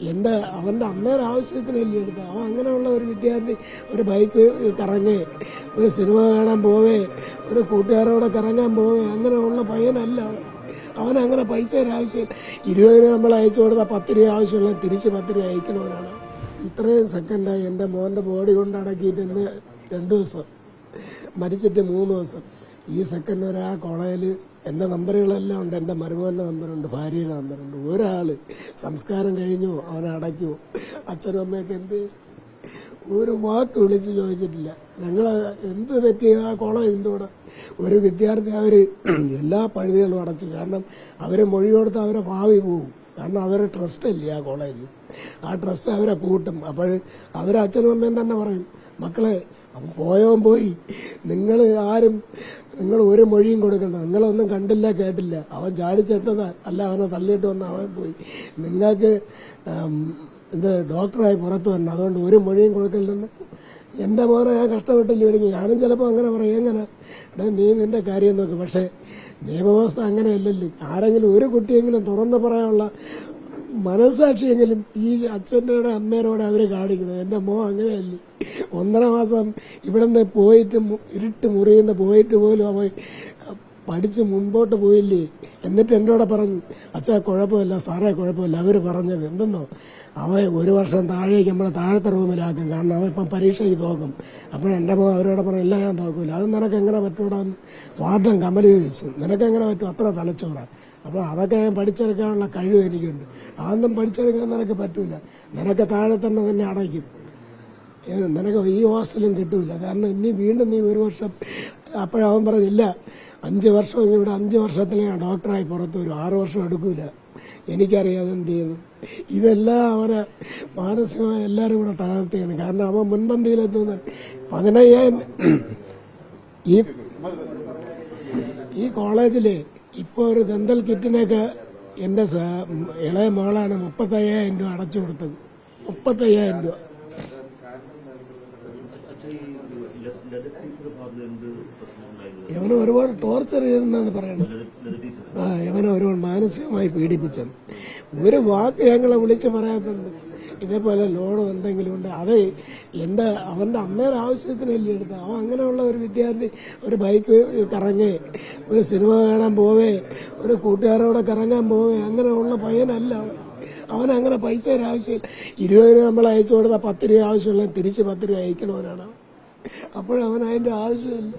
അവൻ്റെ അമ്മയുടെ ആവശ്യത്തിനല്ലേ എടുത്തത്. അവൻ അങ്ങനെയുള്ള ഒരു വിദ്യാർത്ഥി ഒരു ബൈക്ക് കറങ്ങേ, ഒരു സിനിമ കാണാൻ പോവേ, ഒരു കൂട്ടുകാരോടെ കറങ്ങാൻ പോവേ, അങ്ങനെയുള്ള പയ്യനല്ല അവൻ. അവനങ്ങനെ പൈസയുടെ ആവശ്യമില്ല. 20 രൂപ നമ്മൾ അയച്ചു കൊടുത്താൽ 10 രൂപ ആവശ്യമുള്ള തിരിച്ച് 10 രൂപ അയക്കണവനാണ്. ഇത്രയും സെക്കൻഡായി എൻ്റെ മോൻ്റെ ബോഡി കൊണ്ട് അടക്കിയിട്ട് ഇന്ന് 2 ദിവസം, മരിച്ചിട്ട് 3 ദിവസം. ഈ സെക്കൻഡ് വരെ ആ കോളേജിൽ എൻ്റെ നമ്പറുകളെല്ലാം ഉണ്ട്. എൻ്റെ മരുമോൻ്റെ നമ്പറുണ്ട്, ഭാര്യയുടെ നമ്പറുണ്ട്. ഒരാൾ സംസ്കാരം കഴിഞ്ഞു അവനെ അടയ്ക്കുമോ, അച്ഛനും അമ്മയൊക്കെ എന്ത് ഒരു വാക്ക് വിളിച്ച് ചോദിച്ചിട്ടില്ല. ഞങ്ങൾ എന്ത് തെറ്റി ആ കോളേജിൻ്റെ കൂടെ ഒരു വിദ്യാർത്ഥി അവർ എല്ലാ പഴുതുകളും അടച്ചു. കാരണം അവർ മൊഴി കൊടുത്ത് അവരെ ഭാവി പോകും. കാരണം അതൊരു ട്രസ്റ്റ് അല്ലേ ആ കോളേജ്. ആ ട്രസ്റ്റ് അവരെ കൂട്ടും. അപ്പോൾ അവരെ അച്ഛനും അമ്മയും തന്നെ പറയും, മക്കളെ അവൻ പോയവൻ പോയി, നിങ്ങൾ ഒരു മൊഴിയും കൊടുക്കണ്ട, നിങ്ങളൊന്നും കണ്ടില്ല കേട്ടില്ല, അവൻ ചാടിച്ചെത്തതാ അല്ല, അവനെ തള്ളിയിട്ട് വന്ന് അവൻ പോയി, നിങ്ങൾക്ക് ഡോക്ടറായി പുറത്തു വരണം, അതുകൊണ്ട് ഒരു മൊഴിയും കൊടുക്കല്ലെന്ന്. എൻ്റെ മോനെ ഞാൻ കഷ്ടപ്പെട്ടില്ല വിളിക്കും. ഞാനും ചിലപ്പോൾ അങ്ങനെ പറയും, എങ്ങനെ നീ നിന്റെ കാര്യം നോക്ക്. പക്ഷേ നിയമവ്യവസ്ഥ അങ്ങനെയല്ലല്ലോ. ആരെങ്കിലും ഒരു കുട്ടിയെങ്കിലും തുറന്ന് പറയാനുള്ള മനസ്സാക്ഷിയെങ്കിലും ഈ അച്ഛൻ്റെ അമ്മേരോടെ അവർ കാണിക്കണം. എൻ്റെ മോൻ അങ്ങനെയല്ലേ. 1.5 മാസം ഇവിടുന്ന് പോയിട്ട് ഇരുട്ട് മുറിയുന്ന പോയിട്ട് പോലും അവൻ പഠിച്ച് മുൻപോട്ട് പോയില്ലേ. എന്നിട്ട് എന്നോട് പറഞ്ഞു, അച്ഛാ കുഴപ്പമില്ല സാറേ കുഴപ്പമില്ല. അവർ പറഞ്ഞത് എന്തെന്നോ, അവൻ 1 വർഷം താഴേക്ക് നമ്മളെ താഴത്തെ റൂമിലാക്കും, കാരണം അവൻ ഇപ്പം പരീക്ഷയ്ക്ക് തോക്കും. അപ്പോൾ എൻ്റെ മോൻ അവരോട് പറഞ്ഞു, ഇല്ല ഞാൻ തോക്കില്ല. അത് നിനക്ക് എങ്ങനെ പറ്റൂടാന്ന് വാർഡൻ കമൽ ചോദിച്ചു. നിനക്കെങ്ങനെ പറ്റും, അത്ര തലച്ചോറാണ്. അപ്പോൾ അതൊക്കെ ഞാൻ പഠിച്ചെടുക്കാനുള്ള കഴിവ് എനിക്കുണ്ട്. അതൊന്നും പഠിച്ചെടുക്കാൻ നിനക്ക് പറ്റൂല. നിനക്ക് താഴെ തന്നെ അടയ്ക്കും. നിനക്ക് ഈ ഹോസ്റ്റലും കിട്ടൂല. കാരണം ഇനി വീണ്ടും നീ 1 വർഷം. അപ്പോഴവൻ പറഞ്ഞില്ല, 5 വർഷം ഇവിടെ 5 വർഷത്തിൽ ഞാൻ ഡോക്ടറായി പുറത്തു വരും, 6 വർഷം എടുക്കൂല. എനിക്കറിയാതെ എന്ത് ചെയ്യുന്നു. ഇതെല്ലാം അവരെ മാനസികമായി എല്ലാവരും കൂടെ തളർത്തുകയാണ്. കാരണം അവൻ മുൻപന്തിയിലെത്തുന്ന 15,000 ഈ കോളേജില് ഇപ്പോൾ ഒരു ദന്തൽ കിറ്റിനൊക്കെ എൻ്റെ ഇളയ മോളാണ് 35,000 രൂപ അടച്ചു കൊടുത്തത്. 35,000 രൂപ. ഇവനെ ഒരുപാട് ടോർച്ചർ ചെയ്തെന്നാണ് പറയുന്നത്. ഇവനെ ഒരുപാട് മാനസികമായി പീഡിപ്പിച്ചത്. ഒരു വാക്ക് ഞങ്ങളെ വിളിച്ച് പറയാത്തത്. ഇതേപോലെ ലോണോ എന്തെങ്കിലും ഉണ്ട്, അത് അവൻ്റെ അമ്മയുടെ ആവശ്യത്തിനല്ലേ എടുത്തത്. അവൻ അങ്ങനെയുള്ള ഒരു വിദ്യാർത്ഥി ഒരു ബൈക്ക് കറങ്ങേ, ഒരു സിനിമ കാണാൻ പോവേ, ഒരു കൂട്ടുകാരോടെ കറങ്ങാൻ പോവേ, അങ്ങനെയുള്ള പയ്യനല്ല അവൻ. അവനങ്ങനെ പൈസയുടെ ആവശ്യമില്ല. 20 രൂപ നമ്മൾ അയച്ചു കൊടുത്താൽ 10 രൂപ ആവശ്യമുള്ള തിരിച്ച് 10 രൂപ അയക്കണവനാണ്. അപ്പോഴവൻ അതിൻ്റെ ആവശ്യമില്ല.